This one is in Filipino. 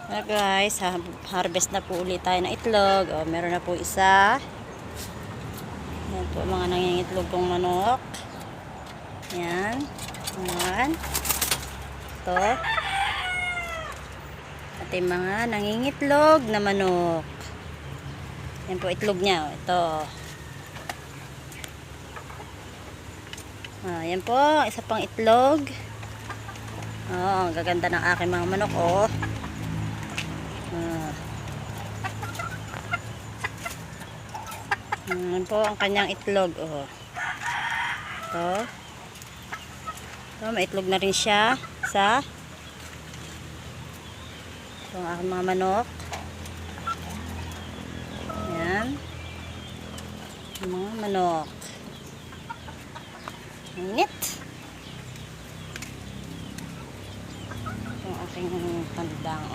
Guys, harvest na po ulit tayo ng itlog. Meron na po isa. Yan po mga nangingitlog kong manok. Yan. Yan. Ito. At yung mga nangingitlog na manok. Yan po itlog niya. Ito. Yan po. Isa pang itlog. Ang gaganda ng aking mga manok. Yan po ang kanyang itlog. Ito. May itlog na rin siya. Ito ang aking mga manok. Yan. Mga manok. Ngit. Ito ang aking kandang.